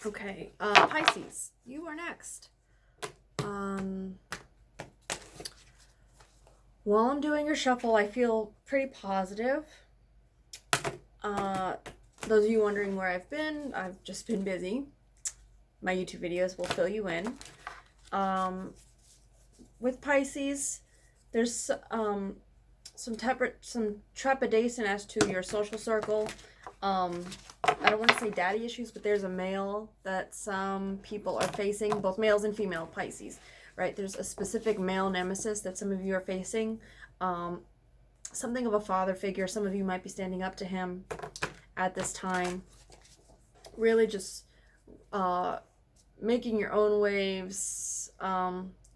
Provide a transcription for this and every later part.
Okay, Pisces, you are next. While I'm doing your shuffle, I feel pretty positive. Those of you wondering where I've been, I've just been busy. My YouTube videos will fill you in. With Pisces, there's some trepidation as to your social circle. I don't want to say daddy issues, but there's a male that some people are facing, both males and female Pisces, right? There's a specific male nemesis that some of you are facing. Something of a father figure. Some of you might be standing up to him at this time. Really just making your own waves.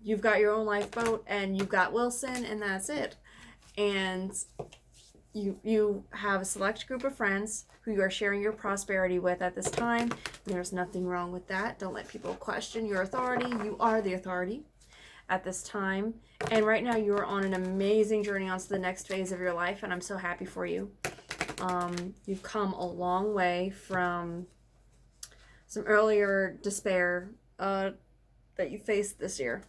You've got your own lifeboat and you've got Wilson, and that's it. And you have a select group of friends who you are sharing your prosperity with at this time. There's nothing wrong with that. Don't let people question your authority. You are the authority at this time. And right now you are on an amazing journey on to the next phase of your life, and I'm so happy for you. You've come a long way from some earlier despair that you faced this year.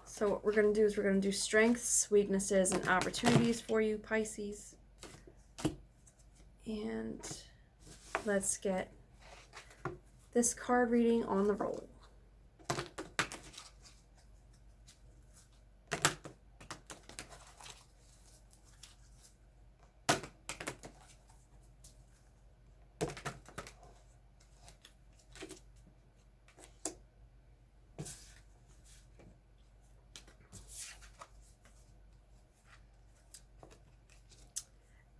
So what we're going to do is we're going to do strengths, weaknesses, and opportunities for you, Pisces. And let's get this card reading on the roll.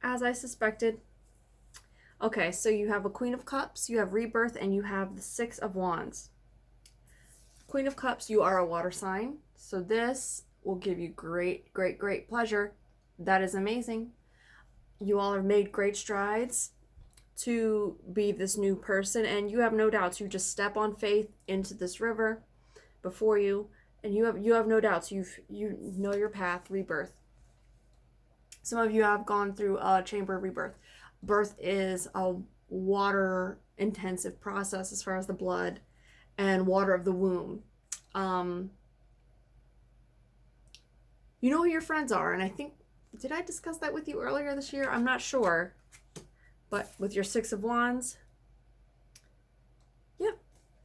As I suspected. Okay, so you have a Queen of Cups, you have Rebirth, and you have the Six of Wands. Queen of Cups, you are a water sign, so this will give you great, great, great pleasure. That is amazing. You all have made great strides to be this new person, and you have no doubts. You just step on faith into this river before you, and you have no doubts. You know your path, rebirth. Some of you have gone through a chamber of rebirth. Birth is a water-intensive process as far as the blood and water of the womb. You know who your friends are, and I think, did I discuss that with you earlier this year? I'm not sure. But with your Six of Wands, yeah,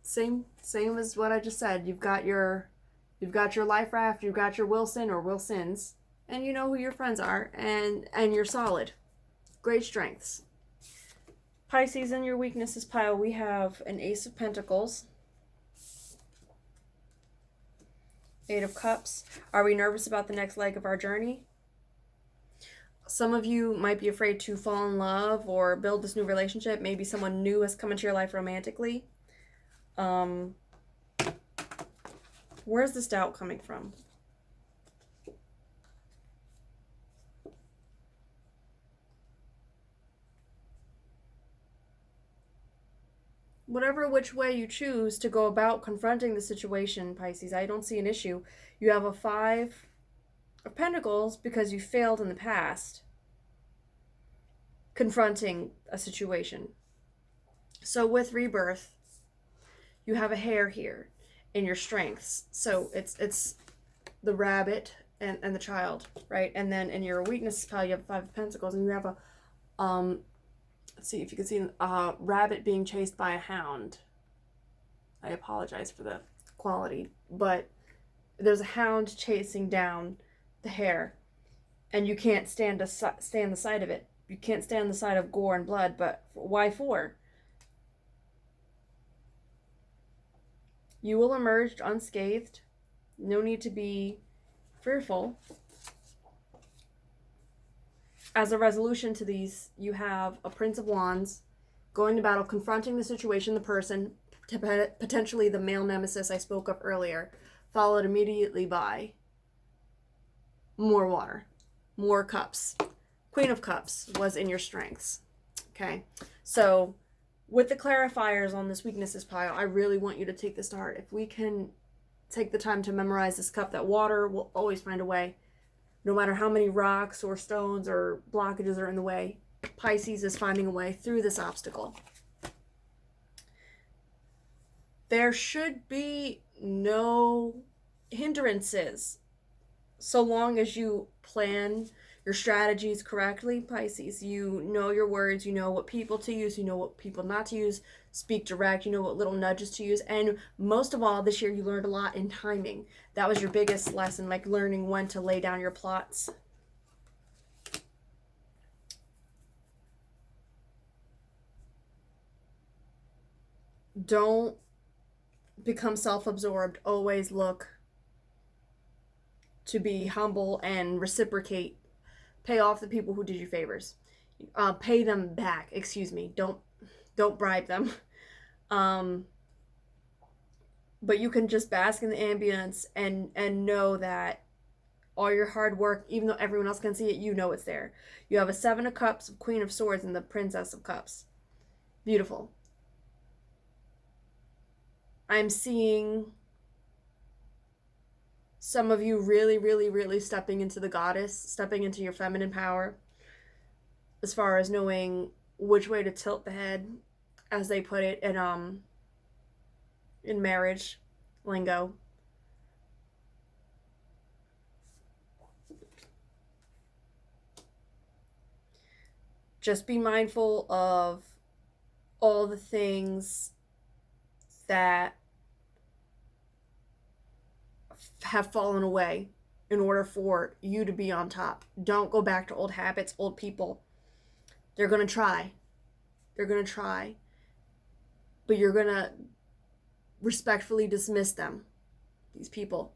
same as what I just said. You've got your life raft, you've got your Wilson or Wilsons, and you know who your friends are, and you're solid. Great strengths. Pisces, in your weaknesses pile, we have an Ace of Pentacles, Eight of Cups. Are we nervous about the next leg of our journey? Some of you might be afraid to fall in love or build this new relationship. Maybe someone new has come into your life romantically. Where's this doubt coming from? Whatever which way you choose to go about confronting the situation, Pisces, I don't see an issue. You have a Five of Pentacles because you failed in the past confronting a situation. So with rebirth, you have a hare here in your strengths. So it's the rabbit and the child, right? And then in your weaknesses pile, you have Five of Pentacles, and you have a let's see if you can see a rabbit being chased by a hound. I apologize for the quality, but there's a hound chasing down the hare, and you can't stand the sight of it. You can't stand the sight of gore and blood, but why for? You will emerge unscathed. No need to be fearful. As a resolution to these, you have a Prince of Wands going to battle, confronting the situation, the person, potentially the male nemesis I spoke of earlier, followed immediately by more water, more cups. Queen of Cups was in your strengths. Okay, so with the clarifiers on this weaknesses pile, I really want you to take this to heart. If we can take the time to memorize this cup, that water will always find a way. No matter how many rocks or stones or blockages are in the way, Pisces is finding a way through this obstacle. There should be no hindrances so long as you plan your strategies correctly, Pisces. You know your words, you know what people to use, you know what people not to use, speak direct, you know what little nudges to use, and most of all, this year you learned a lot in timing. That was your biggest lesson, like learning when to lay down your plots. Don't become self-absorbed. Always look to be humble and reciprocate. Pay off the people who did you favors. Pay them back. Excuse me. Don't bribe them. But you can just bask in the ambience and know that all your hard work, even though everyone else can see it, you know it's there. You have a 7 of Cups, Queen of Swords, and the Princess of Cups. Beautiful. I'm seeing some of you really, really, really stepping into the goddess, stepping into your feminine power, as far as knowing which way to tilt the head, as they put it in marriage lingo. Just be mindful of all the things that have fallen away in order for you to be on top. Don't go back to old habits, old people. They're going to try. They're going to try. But you're going to respectfully dismiss them, these people.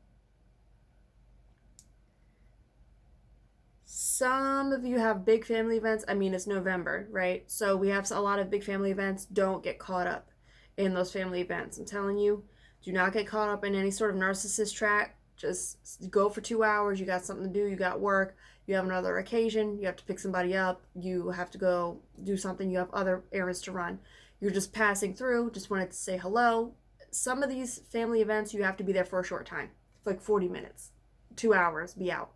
Some of you have big family events. I mean, it's November, right? So we have a lot of big family events. Don't get caught up in those family events. I'm telling you, do not get caught up in any sort of narcissist track. Just go for 2 hours. You got something to do. You got work. You have another occasion. You have to pick somebody up. You have to go do something. You have other errands to run. You're just passing through. Just wanted to say hello. Some of these family events, you have to be there for a short time. Like 40 minutes. 2 hours. Be out.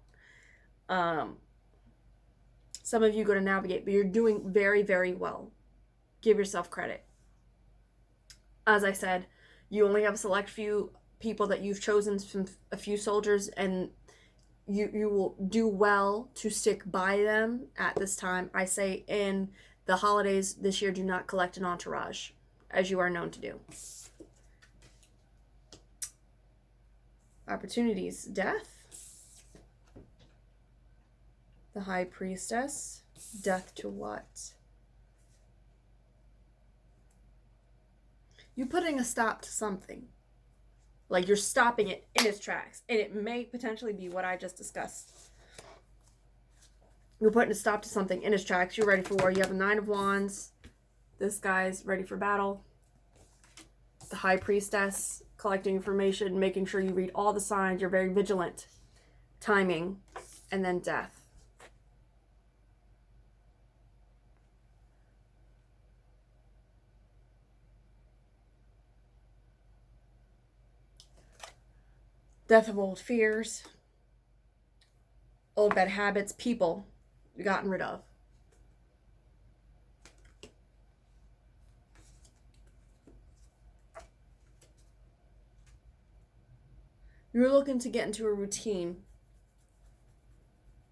Some of you go to navigate, but you're doing very, very well. Give yourself credit. As I said, you only have a select few people that you've chosen from a few soldiers, and you will do well to stick by them at this time. I say in the holidays this year, do not collect an entourage, as you are known to do. Opportunities, death. The High Priestess. Death to what? You're putting a stop to something. Like you're stopping it in its tracks. And it may potentially be what I just discussed. You're putting a stop to something in its tracks. You're ready for war. You have a 9 of Wands. This guy's ready for battle. The High Priestess. Collecting information. Making sure you read all the signs. You're very vigilant. Timing. And then death. Death of old fears, old bad habits, people you've gotten rid of. You're looking to get into a routine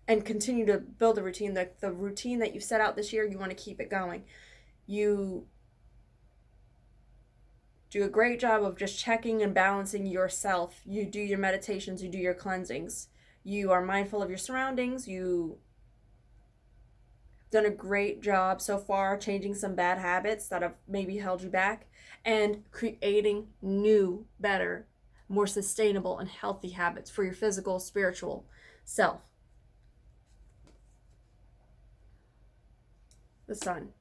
and continue to build a routine. The routine that you set out this year, you want to keep it going. You do a great job of just checking and balancing yourself. You do your meditations, you do your cleansings. You are mindful of your surroundings. You've done a great job so far changing some bad habits that have maybe held you back and creating new, better, more sustainable and healthy habits for your physical, spiritual self. The Sun.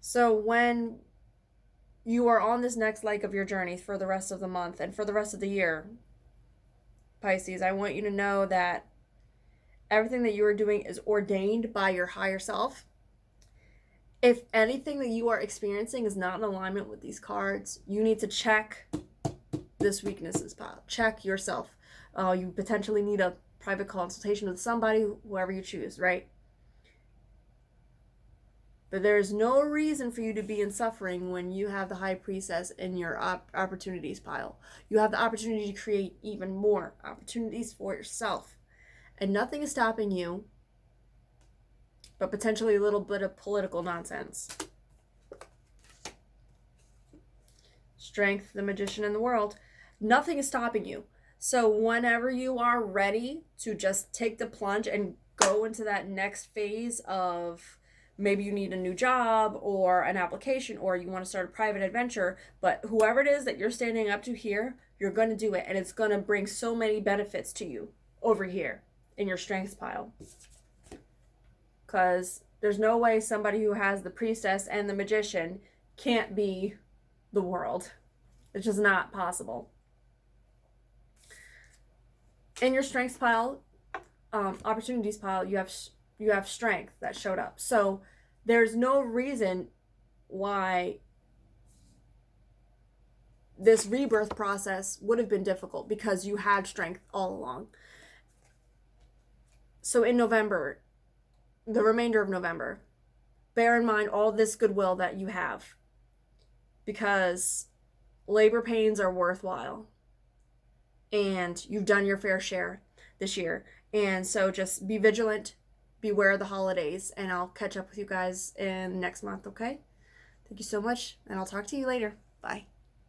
So when you are on this next leg of your journey for the rest of the month and for the rest of the year, Pisces, I want you to know that everything that you are doing is ordained by your higher self. If anything that you are experiencing is not in alignment with these cards, you need to check this weaknesses pile. Check yourself. You potentially need a private consultation with somebody, whoever you choose, right? But there's no reason for you to be in suffering when you have the High Priestess in your opportunities pile. You have the opportunity to create even more opportunities for yourself. And nothing is stopping you but potentially a little bit of political nonsense. Strength, the Magician in the world. Nothing is stopping you. So whenever you are ready to just take the plunge and go into that next phase of maybe you need a new job or an application or you want to start a private adventure, but whoever it is that you're standing up to here, you're going to do it, and it's going to bring so many benefits to you over here in your strengths pile. Because there's no way somebody who has the Priestess and the Magician can't be the world. It's just not possible. In your strengths pile, opportunities pile, you have strength that showed up. So there's no reason why this rebirth process would have been difficult, because you had strength all along. So in November, the remainder of November, bear in mind all this goodwill that you have, because labor pains are worthwhile and you've done your fair share this year. And so just be vigilant, beware of the holidays, and I'll catch up with you guys in next month, okay? Thank you so much, and I'll talk to you later. Bye.